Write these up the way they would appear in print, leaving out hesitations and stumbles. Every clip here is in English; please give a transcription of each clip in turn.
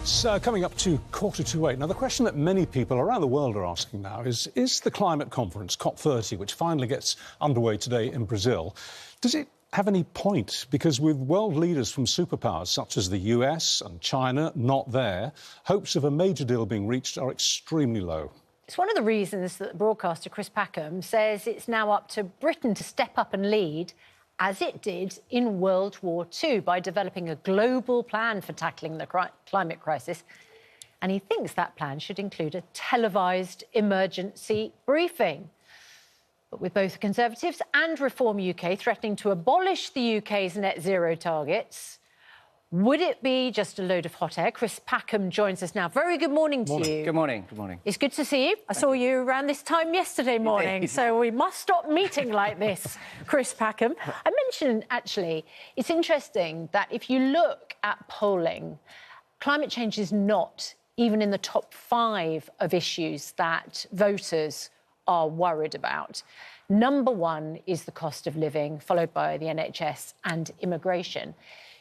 It's coming up to 7:45. Now, the question that many people around the world are asking now is the climate conference, COP30, which finally gets underway today in Brazil, does it have any point? Because with world leaders from superpowers such as the US and China not there, hopes of a major deal being reached are extremely low. It's one of the reasons that broadcaster Chris Packham says it's now up to Britain to step up and lead, as it did in World War II, by developing a global plan for tackling the climate crisis. And he thinks that plan should include a televised emergency briefing. But with both Conservatives and Reform UK threatening to abolish the UK's net zero targets, would it be just a load of hot air? Chris Packham joins us now. Very good morning to you. Good morning. Good morning. It's good to see you. I saw you around this time yesterday morning, so we must stop meeting like this, Chris Packham. I mentioned, actually, it's interesting that if you look at polling, climate change is not even in the top 5 of issues that voters are worried about. Number 1 is the cost of living, followed by the NHS and immigration.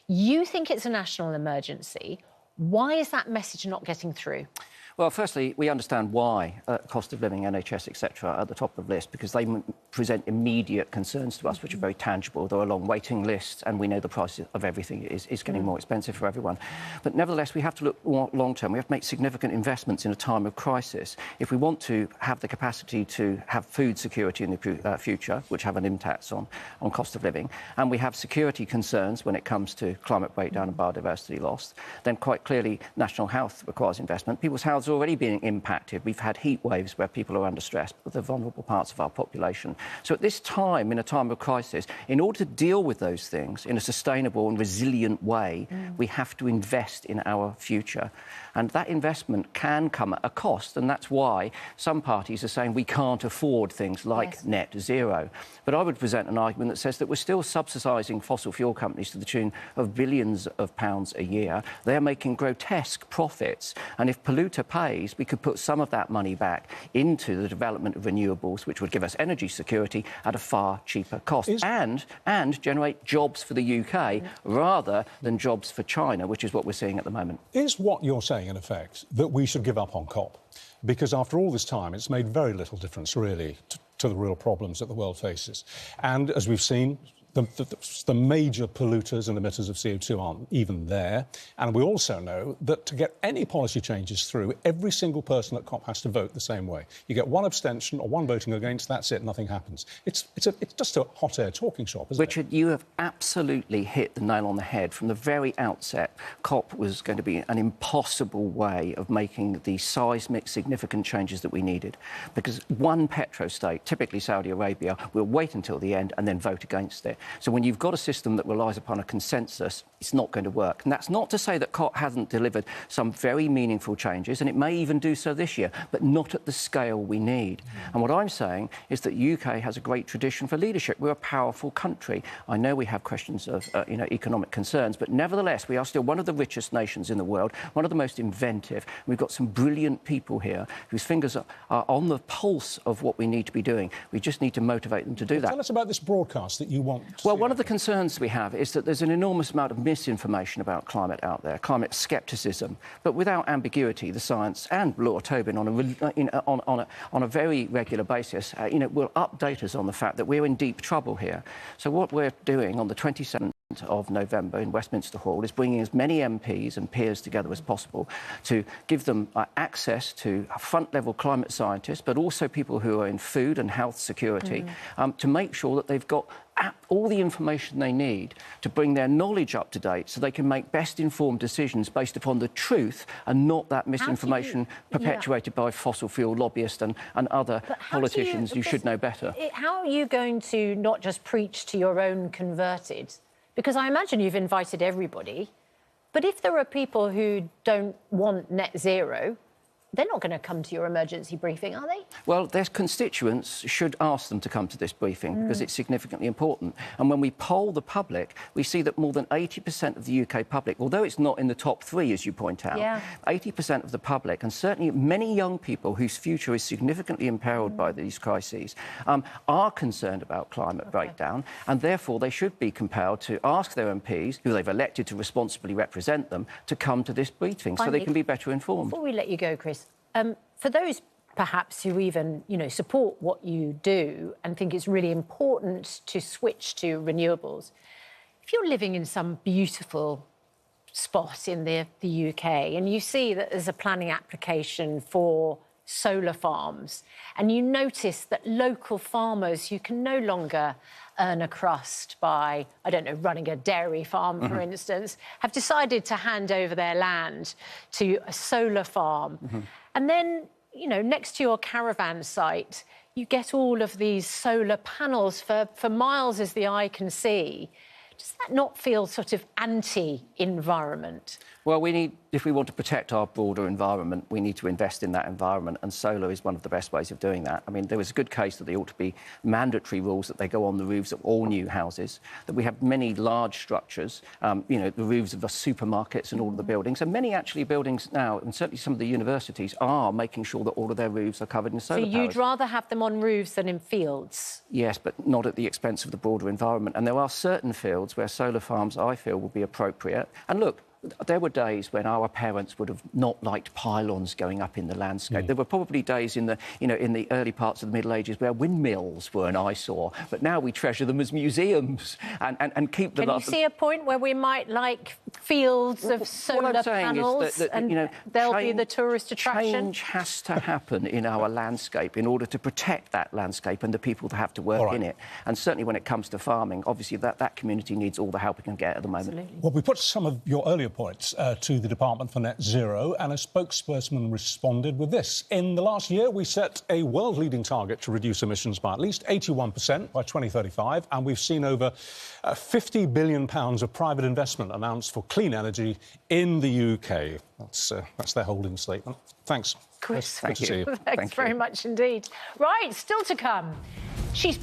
You think it's a national emergency. Why is that message not getting through? Well, firstly, we understand why cost of living, NHS, etc. are at the top of the list, because they present immediate concerns to us, which are very tangible. There are long waiting lists, and we know the price of everything is getting more expensive for everyone. But nevertheless, we have to look more long-term. We have to make significant investments in a time of crisis if we want to have the capacity to have food security in the future, which have an impact on cost of living, and we have security concerns when it comes to climate breakdown and biodiversity loss. Then quite clearly, national health requires investment. People's health already being impacted. We've had heat waves where people are under stress, but the vulnerable parts of our population. So at this time, in a time of crisis, in order to deal with those things in a sustainable and resilient way, we have to invest in our future. And that investment can come at a cost, and that's why some parties are saying we can't afford things like net zero. But I would present an argument that says that we're still subsidising fossil fuel companies to the tune of billions of pounds a year. They're making grotesque profits, and if polluter pays, we could put some of that money back into the development of renewables, which would give us energy security at a far cheaper cost, and generate jobs for the UK rather than jobs for China, which is what we're seeing at the moment. Is what you're saying, in effect, that we should give up on COP? Because after all this time, it's made very little difference, really, to the real problems that the world faces. And as we've seen, the major polluters and emitters of CO2 aren't even there. And we also know that to get any policy changes through, every single person at COP has to vote the same way. You get one abstention or one voting against, that's it, nothing happens. It's just a hot air talking shop, isn't it? Richard, you have absolutely hit the nail on the head. From the very outset, COP was going to be an impossible way of making the seismic, significant changes that we needed. Because one petrostate, typically Saudi Arabia, will wait until the end and then vote against it. So when you've got a system that relies upon a consensus, it's not going to work. And that's not to say that COP hasn't delivered some very meaningful changes, and it may even do so this year, but not at the scale we need. And what I'm saying is that UK has a great tradition for leadership. We're a powerful country. I know we have questions of economic concerns, but nevertheless, we are still one of the richest nations in the world, one of the most inventive. We've got some brilliant people here whose fingers are on the pulse of what we need to be doing. We just need to motivate them to do that. Tell us about this broadcast that you want. Well, one of the concerns we have is that there's an enormous amount of misinformation about climate out there, climate scepticism, but without ambiguity. The science and Laura Tobin on a very regular basis, will update us on the fact that we're in deep trouble here. So what we're doing on the 27th of November in Westminster Hall is bringing as many MPs and peers together as possible to give them access to front-level climate scientists, but also people who are in food and health security, to make sure that they've got all the information they need to bring their knowledge up to date so they can make best-informed decisions based upon the truth and not that misinformation perpetuated by fossil fuel lobbyists and other politicians. You should know better. How are you going to not just preach to your own converted? Because I imagine you've invited everybody, but if there are people who don't want net zero, they're not going to come to your emergency briefing, are they? Well, their constituents should ask them to come to this briefing because it's significantly important. And when we poll the public, we see that more than 80% of the UK public, although it's not in the top 3, as you point out, 80% of the public, and certainly many young people whose future is significantly imperiled by these crises, are concerned about climate breakdown, and therefore they should be compelled to ask their MPs, who they've elected to responsibly represent them, to come to this briefing so they can be better informed. Before we let you go, Chris, for those perhaps who even, support what you do and think it's really important to switch to renewables, if you're living in some beautiful spot in the UK and you see that there's a planning application for solar farms and you notice that local farmers who can no longer earn a crust by, I don't know, running a dairy farm, for instance, have decided to hand over their land to a solar farm. And then, next to your caravan site, you get all of these solar panels for miles as the eye can see. Does that not feel sort of anti-environment? Well, if we want to protect our broader environment, we need to invest in that environment, and solar is one of the best ways of doing that. I mean, there was a good case that there ought to be mandatory rules that they go on the roofs of all new houses, that we have many large structures, the roofs of the supermarkets and all of the buildings, and many actually buildings now, and certainly some of the universities, are making sure that all of their roofs are covered in solar So you'd rather have them on roofs than in fields? Yes, but not at the expense of the broader environment. And there are certain fields where solar farms, I feel, would be appropriate. And look, there were days when our parents would have not liked pylons going up in the landscape. There were probably days in the early parts of the Middle Ages where windmills were an eyesore. But now we treasure them as museums and keep them up. Can you see a point where we might like fields of solar panels and they'll be the tourist attraction? Change has to happen in our landscape in order to protect that landscape and the people that have to work in it. And certainly when it comes to farming, obviously that community needs all the help it can get at the moment. Absolutely. Well, we put some of your earlier points to the Department for Net Zero, and a spokesperson responded with this. In the last year, we set a world-leading target to reduce emissions by at least 81% by 2035, and we've seen over £50 billion of private investment announced for clean energy in the UK. That's their holding statement. Thanks, Chris. Good to see you. Thanks very much indeed. Right, still to come. She's